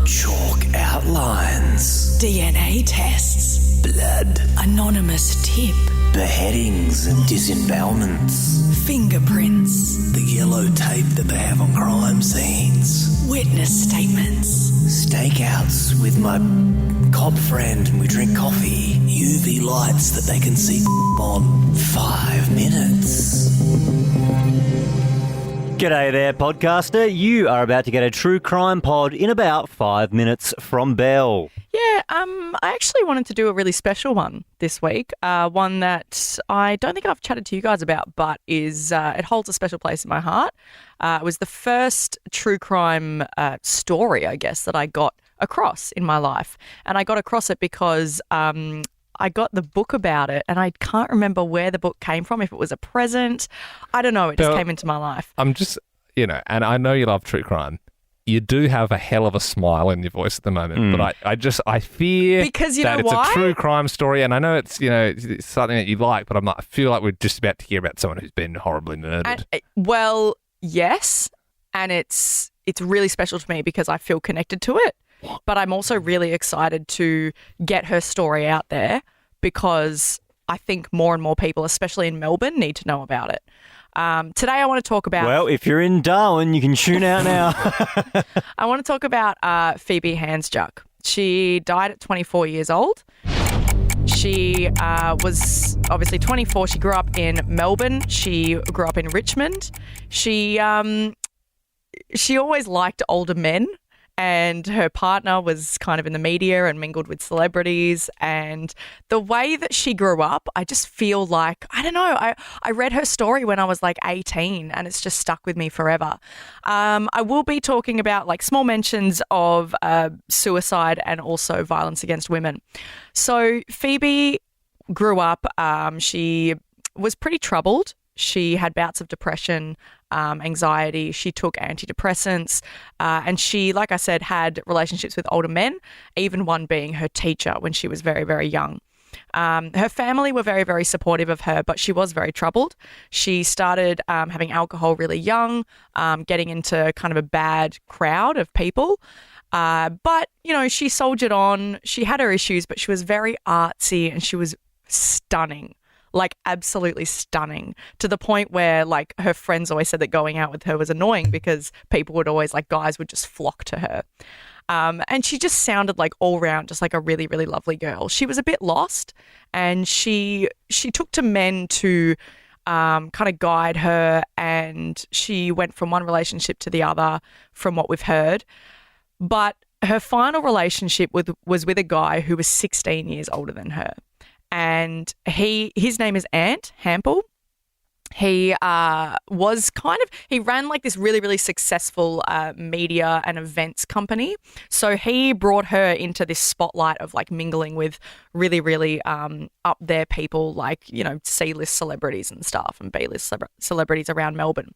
Chalk outlines. DNA tests. Blood. Anonymous tip. Beheadings and disembowelments. Fingerprints. The yellow tape that they have on crime scenes. Witness statements. Stakeouts with my cop friend and we drink coffee. UV lights that they can see on 5 minutes. G'day there, podcaster. You are about to get a true crime pod in about 5 minutes from Bell. Yeah, I actually wanted to do a really special one this week, one that I don't think I've chatted to you guys about, but it holds a special place in my heart. It was the first true crime story, I guess, that I got across in my life. And I got across it because I got the book about it and I can't remember where the book came from, if it was a present. I don't know, it just came into my life. I'm just, and I know you love true crime. You do have a hell of a smile in your voice at the moment, but I fear because that it's why? a true crime story, and I know it's something that you like, but I feel like we're just about to hear about someone who's been horribly murdered. Well, yes, and it's really special to me because I feel connected to it, but I'm also really excited to get her story out there because I think more and more people, especially in Melbourne, need to know about it. Today I want to talk about... Well, if you're in Darwin, you can tune out now. I want to talk about Phoebe Handsjuk. She died at 24 years old. She was obviously 24. She grew up in Melbourne. She grew up in Richmond. She always liked older men. And her partner was kind of in the media and mingled with celebrities. And the way that she grew up, I just feel like, I don't know, I read her story when I was like 18 and it's just stuck with me forever. I will be talking about like small mentions of suicide and also violence against women. So Phoebe grew up, she was pretty troubled. She had bouts of depression, anxiety. She took antidepressants and she, like I said, had relationships with older men, even one being her teacher when she was very, very young. Her family were very, very supportive of her, but she was very troubled. She started having alcohol really young, getting into kind of a bad crowd of people. But, she soldiered on. She had her issues, but she was very artsy and she was stunning. Like absolutely stunning, to the point where like her friends always said that going out with her was annoying because people would always guys would just flock to her. And she just sounded like all round just like a really, really lovely girl. She was a bit lost and she took to men to kind of guide her, and she went from one relationship to the other from what we've heard. But her final relationship was with a guy who was 16 years older than her. And his name is Ant Hampel. He he ran like this really, really successful media and events company. So he brought her into this spotlight of like mingling with really, really up there people like, C-list celebrities and stuff and B-list celebrities around Melbourne.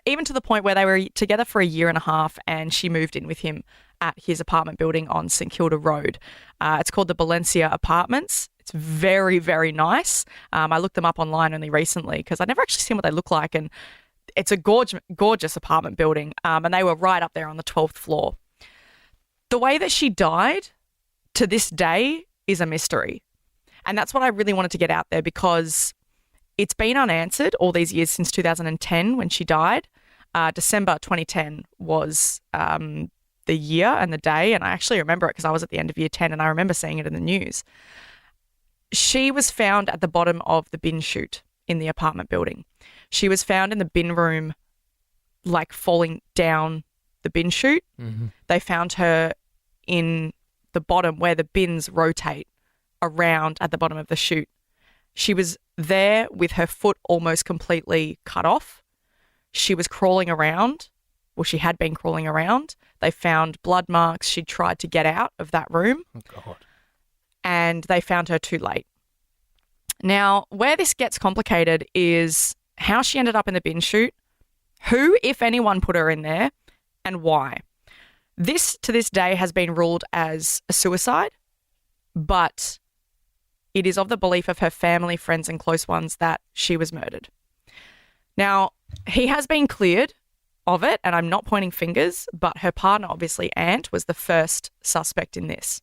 Even to the point where they were together for a year and a half and she moved in with him at his apartment building on St Kilda Road. It's called the Valencia Apartments. It's very, very nice. I looked them up online only recently because I'd never actually seen what they look like, and it's a gorgeous apartment building, and they were right up there on the 12th floor. The way that she died to this day is a mystery, and that's what I really wanted to get out there because it's been unanswered all these years since 2010 when she died. December 2010 was the year and the day, and I actually remember it because I was at the end of year 10 and I remember seeing it in the news. She was found at the bottom of the bin chute in the apartment building. She was found in the bin room, like falling down the bin chute. Mm-hmm. They found her in the bottom where the bins rotate around at the bottom of the chute. She was there with her foot almost completely cut off. She was crawling around. Well, she had been crawling around. They found blood marks. She tried to get out of that room. Oh, God. And they found her too late. Now, where this gets complicated is how she ended up in the bin chute, who, if anyone, put her in there, and why. This, to this day, has been ruled as a suicide, but it is of the belief of her family, friends, and close ones that she was murdered. Now, he has been cleared of it, and I'm not pointing fingers, but her partner, obviously, Ant, was the first suspect in this.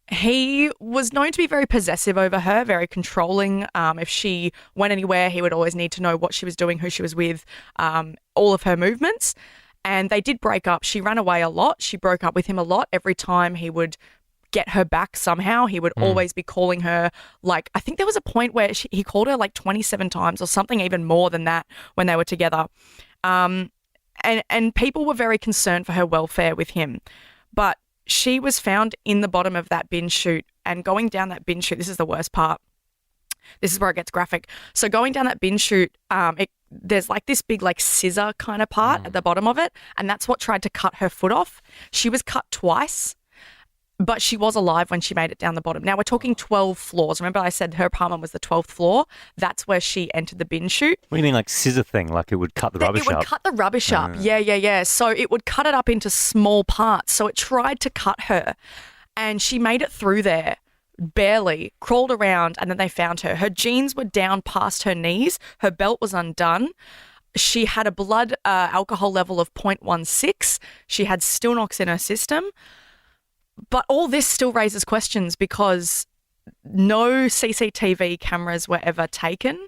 He was known to be very possessive over her, very controlling. If she went anywhere, he would always need to know what she was doing, who she was with, all of her movements. And they did break up. She ran away a lot. She broke up with him a lot. Every time he would get her back somehow, he would always be calling her, like, I think there was a point where he called her like 27 times or something even more than that when they were together. And people were very concerned for her welfare with him. But she was found in the bottom of that bin chute, and going down that bin chute, this is the worst part. This is where it gets graphic. So going down that bin chute, there's like this big like scissor kind of part at the bottom of it, and that's what tried to cut her foot off. She was cut twice, but she was alive when she made it down the bottom. Now we're talking 12 floors. Remember I said her apartment was the 12th floor? That's where she entered the bin chute. What do you mean, like scissor thing? Like it would cut the rubbish up? It would cut the rubbish up. Yeah. So it would cut it up into small parts. So it tried to cut her, and she made it through there, barely, crawled around, and then they found her. Her jeans were down past her knees. Her belt was undone. She had a blood alcohol level of 0.16. She had Stilnox in her system. But all this still raises questions because no CCTV cameras were ever taken.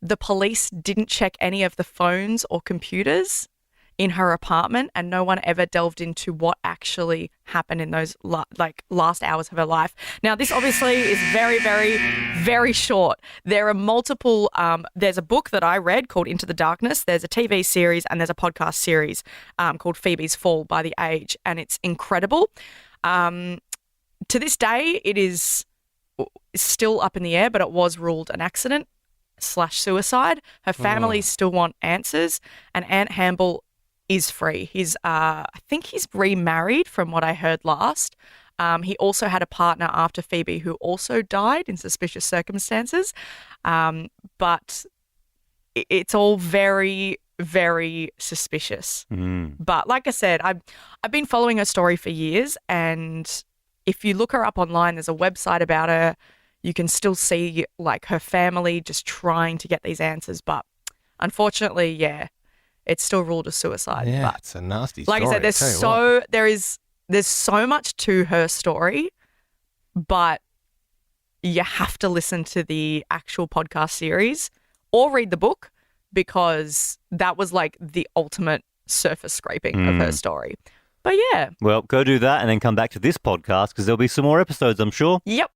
The police didn't check any of the phones or computers in her apartment, and no one ever delved into what actually happened in those last hours of her life. Now, this obviously is very, very, very short. There are multiple, there's a book that I read called Into the Darkness. There's a TV series and there's a podcast series called Phoebe's Fall by The Age, and it's incredible. To this day, it is still up in the air, but it was ruled an accident/suicide. Her family still want answers, and Ant Hamble is free. He's, I think he's remarried from what I heard last. He also had a partner after Phoebe who also died in suspicious circumstances. But it's all very, very suspicious. But like I said, I've been following her story for years, and if you look her up online, there's a website about her. You can still see like her family just trying to get these answers, but unfortunately, it's still ruled a suicide. Yeah, But it's a nasty story. like I said, there's so much to her story, but you have to listen to the actual podcast series or read the book, because that was like the ultimate surface scraping of her story. But yeah. Well, go do that and then come back to this podcast because there'll be some more episodes, I'm sure. Yep.